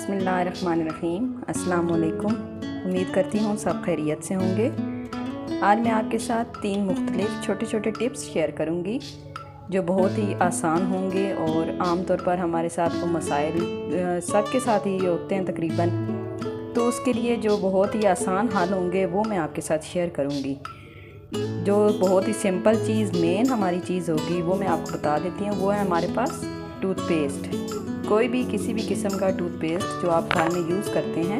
बिस्मिल्लाहिर्रहमानिर्रहीम। अस्सलाम वालेकुम। उम्मीद करती हूँ सब खैरियत से होंगे। आज मैं आपके साथ 3 मुख्तलिफ छोटे छोटे टिप्स शेयर करूँगी जो बहुत ही आसान होंगे और आम तौर पर हमारे साथ वो मसाइल सबके साथ ही होते हैं तकरीबन। तो उसके लिए जो बहुत ही आसान हल होंगे वो मैं आपके साथ शेयर करूँगी। जो बहुत ही सिंपल चीज़ मेन हमारी चीज़ होगी वो मैं आपको बता देती हूँ। वो है हमारे पास टूथपेस्ट। कोई भी किसी भी किस्म का टूथपेस्ट जो आप घर में यूज़ करते हैं,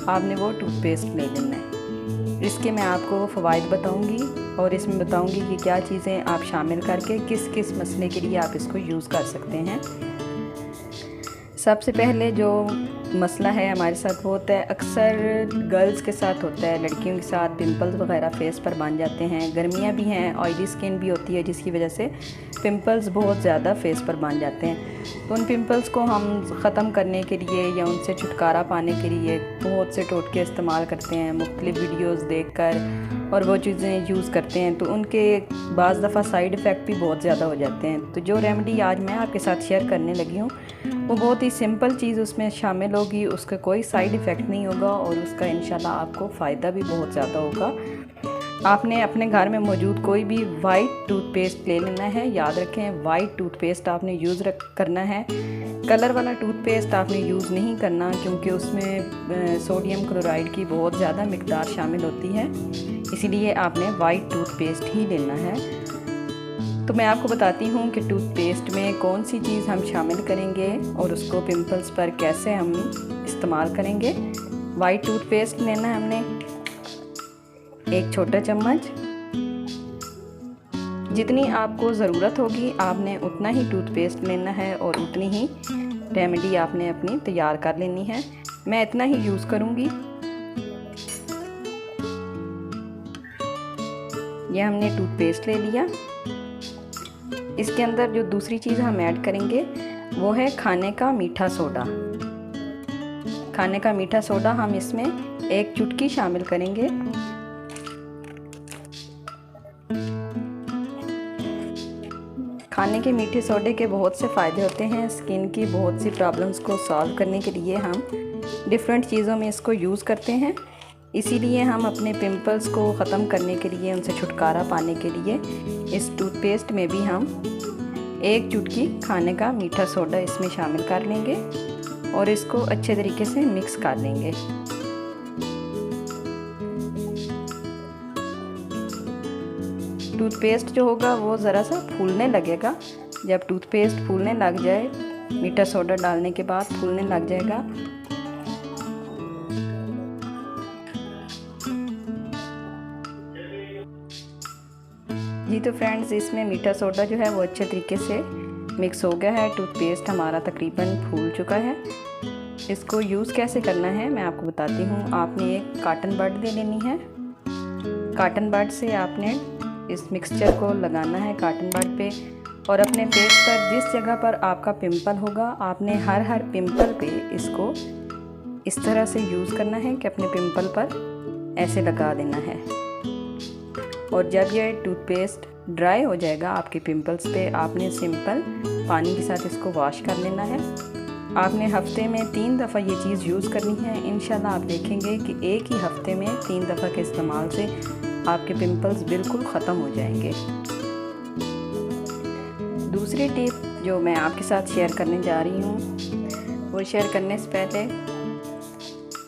आपने वो टूथपेस्ट ले लेना है। इसके मैं आपको फ़वाइद बताऊंगी और इसमें बताऊंगी कि क्या चीज़ें आप शामिल करके किस किस मसले के लिए आप इसको यूज़ कर सकते हैं। सबसे पहले जो मसला है हमारे साथ वो होता है, अक्सर गर्ल्स के साथ होता है, लड़कियों के साथ पिंपल्स वगैरह फेस पर बन जाते हैं। गर्मियाँ भी हैं, ऑयली स्किन भी होती है जिसकी वजह से पिंपल्स बहुत ज़्यादा फेस पर बन जाते हैं। तो उन पिंपल्स को हम ख़त्म करने के लिए या उनसे छुटकारा पाने के लिए बहुत से टोटके इस्तेमाल करते हैं, मुख्तलिफ वीडियोज़ देख कर और वो चीज़ें यूज़ करते हैं। तो उनके बाज़ दफ़ा साइड इफ़ेक्ट भी बहुत ज़्यादा हो जाते हैं। तो जो रेमेडी आज मैं आपके साथ शेयर करने लगी हूँ वो बहुत ही सिंपल चीज़ उसमें शामिल होगी, उसका कोई साइड इफ़ेक्ट नहीं होगा और उसका इंशाल्लाह आपको फ़ायदा भी बहुत ज़्यादा होगा। आपने अपने घर में मौजूद कोई भी वाइट टूथपेस्ट ले लेना है। याद रखें, वाइट टूथपेस्ट आपने यूज़ करना है। कलर वाला टूथपेस्ट आपने यूज़ नहीं करना क्योंकि उसमें सोडियम क्लोराइड की बहुत ज़्यादा मिकदार शामिल होती है, इसीलिए आपने वाइट टूथपेस्ट ही लेना है। तो मैं आपको बताती हूँ कि टूथपेस्ट में कौन सी चीज़ हम शामिल करेंगे और उसको पिंपल्स पर कैसे हम इस्तेमाल करेंगे। वाइट टूथपेस्ट लेना है हमने 1 छोटा चम्मच। जितनी आपको ज़रूरत होगी आपने उतना ही टूथपेस्ट लेना है और उतनी ही रेमेडी आपने अपनी तैयार कर लेनी है। मैं इतना ही यूज़ करूँगी। ये हमने टूथपेस्ट ले लिया। इसके अंदर जो दूसरी चीज़ हम ऐड करेंगे वो है खाने का मीठा सोडा। खाने का मीठा सोडा हम इसमें 1 चुटकी शामिल करेंगे। खाने के मीठे सोडे के बहुत से फ़ायदे होते हैं। स्किन की बहुत सी प्रॉब्लम्स को सॉल्व करने के लिए हम डिफरेंट चीज़ों में इसको यूज़ करते हैं। इसीलिए हम अपने पिंपल्स को ख़त्म करने के लिए, उनसे छुटकारा पाने के लिए इस टूथपेस्ट में भी हम 1 चुटकी खाने का मीठा सोडा इसमें शामिल कर लेंगे और इसको अच्छे तरीके से मिक्स कर लेंगे। टूथपेस्ट जो होगा वो ज़रा सा फूलने लगेगा। जब टूथपेस्ट फूलने लग जाए, मीठा सोडा डालने के बाद फूलने लग जाएगा, जी तो फ्रेंड्स इसमें मीठा सोडा जो है वो अच्छे तरीके से मिक्स हो गया है। टूथपेस्ट हमारा तकरीबन फूल चुका है। इसको यूज़ कैसे करना है मैं आपको बताती हूँ। आपने एक कॉटन बड ले लेनी है। कॉटन बड से आपने इस मिक्सचर को लगाना है कॉटन बड पे और अपने फेस पर जिस जगह पर आपका पिंपल होगा आपने हर पिंपल पे इसको इस तरह से यूज़ करना है कि अपने पिंपल पर ऐसे लगा देना है। और जब ये टूथपेस्ट ड्राई हो जाएगा आपके पिंपल्स पे, आपने सिंपल पानी के साथ इसको वॉश कर लेना है। आपने हफ्ते में 3 दफ़ा ये चीज़ यूज़ करनी है। इंशाल्लाह आप देखेंगे कि एक ही हफ्ते में 3 दफ़ा के इस्तेमाल से आपके पिंपल्स बिल्कुल ख़त्म हो जाएंगे। दूसरी टिप जो मैं आपके साथ शेयर करने जा रही हूँ, वो शेयर करने से पहले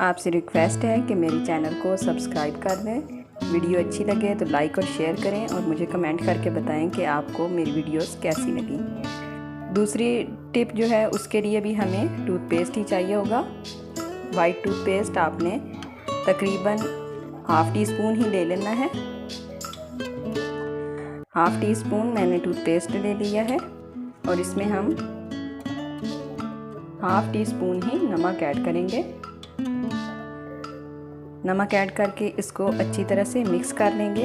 आपसे रिक्वेस्ट है कि मेरे चैनल को सब्सक्राइब कर दें। वीडियो अच्छी लगे तो लाइक और शेयर करें और मुझे कमेंट करके बताएं कि आपको मेरी वीडियोस कैसी लगी। दूसरी टिप जो है उसके लिए भी हमें टूथपेस्ट ही चाहिए होगा। वाइट टूथपेस्ट आपने तकरीबन ½ टीस्पून ही ले लेना है। ½ टीस्पून मैंने टूथपेस्ट ले लिया है और इसमें हम ½ टीस्पून ही नमक ऐड करेंगे। नमक ऐड करके इसको अच्छी तरह से मिक्स कर लेंगे।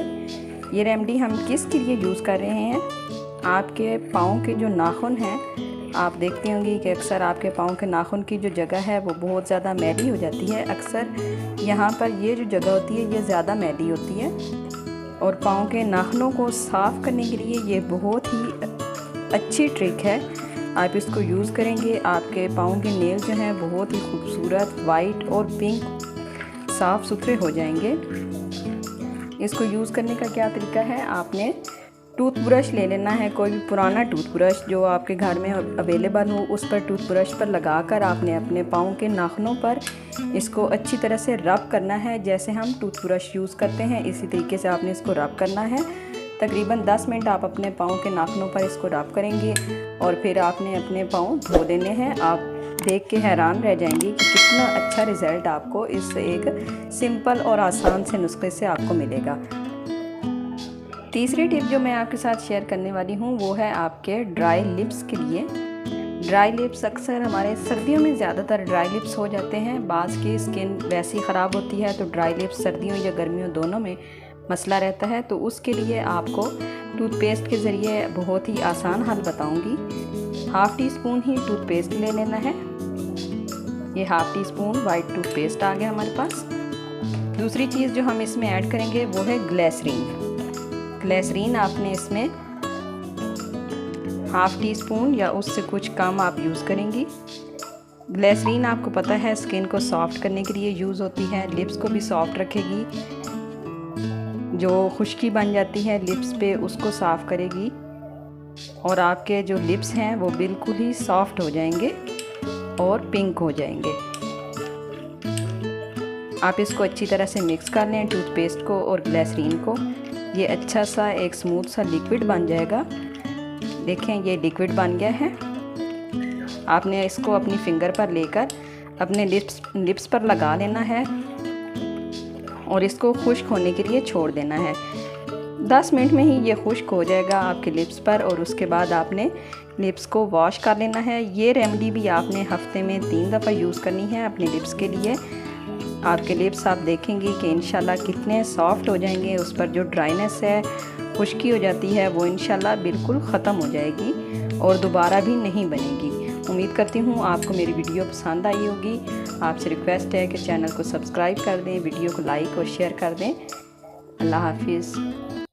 ये रेमेडी हम किसके लिए यूज़ कर रहे हैं, आपके पाँव के जो नाखून हैं, आप देखते होंगे कि अक्सर आपके पाँव के नाखून की जो जगह है वो बहुत ज़्यादा मैली हो जाती है। अक्सर यहाँ पर ये जो जगह होती है ये ज़्यादा मैली होती है और पाँव के नाखूनों को साफ़ करने के लिए ये बहुत ही अच्छी ट्रिक है। आप इसको यूज़ करेंगे, आपके पाँव के नेल जो हैं बहुत ही खूबसूरत वाइट और पिंक साफ़ सुथरे हो जाएंगे। इसको यूज़ करने का क्या तरीका है, आपने टूथब्रश ले लेना है, कोई भी पुराना टूथब्रश जो आपके घर में अवेलेबल हो, उस पर टूथब्रश पर लगाकर आपने अपने पाँव के नाखूनों पर इसको अच्छी तरह से रब करना है। जैसे हम टूथब्रश यूज़ करते हैं इसी तरीके से आपने इसको रब करना है। तकरीबन 10 मिनट आप अपने पाँव के नाखूनों पर इसको रब करेंगे और फिर आपने अपने पाँव धो देने हैं। आप देख के हैरान रह जाएंगे कि कितना अच्छा रिज़ल्ट आपको इस एक सिंपल और आसान से नुस्खे से आपको मिलेगा। तीसरी टिप जो मैं आपके साथ शेयर करने वाली हूँ वो है आपके ड्राई लिप्स के लिए। ड्राई लिप्स अक्सर हमारे सर्दियों में ज़्यादातर ड्राई लिप्स हो जाते हैं। बाज़ की स्किन वैसी ख़राब होती है तो ड्राई लिप्स सर्दियों या गर्मियों दोनों में मसला रहता है। तो उसके लिए आपको टूथपेस्ट के ज़रिए बहुत ही आसान हल बताऊँगी। हाफ़ टी स्पून ही टूथपेस्ट ले लेना है। ये half teaspoon white toothpaste आ गया हमारे पास। दूसरी चीज़ जो हम इसमें ऐड करेंगे वो है ग्लिसरीन। ग्लिसरीन आपने इसमें हाफ़ टी स्पून या उससे कुछ कम आप यूज़ करेंगी। ग्लिसरीन आपको पता है स्किन को सॉफ्ट करने के लिए यूज़ होती है, लिप्स को भी सॉफ्ट रखेगी, जो खुश्की बन जाती है लिप्स पे उसको साफ़ करेगी और आपके जो लिप्स हैं वो बिल्कुल ही सॉफ्ट हो जाएंगे और पिंक हो जाएंगे। आप इसको अच्छी तरह से मिक्स कर लें टूथपेस्ट को और ग्लिसरीन को। ये अच्छा सा एक स्मूथ सा लिक्विड बन जाएगा। देखें ये लिक्विड बन गया है। आपने इसको अपनी फिंगर पर लेकर अपने लिप्स पर लगा लेना है और इसको खुश्क होने के लिए छोड़ देना है। 10 मिनट में ही ये खुश्क हो जाएगा आपके लिप्स पर और उसके बाद आपने लिप्स को वॉश कर लेना है। ये रेमेडी भी आपने हफ्ते में 3 दफ़ा यूज़ करनी है अपने लिप्स के लिए। आपके लिप्स आप देखेंगे कि इंशाल्लाह कितने सॉफ्ट हो जाएंगे, उस पर जो ड्राइनेस है खुश्की हो जाती है वो इंशाल्लाह बिल्कुल ख़त्म हो जाएगी और दोबारा भी नहीं बनेगी। उम्मीद करती हूँ आपको मेरी वीडियो पसंद आई होगी। आपसे रिक्वेस्ट है कि चैनल को सब्सक्राइब कर दें, वीडियो को लाइक और शेयर कर दें। अल्लाह हाफिज़।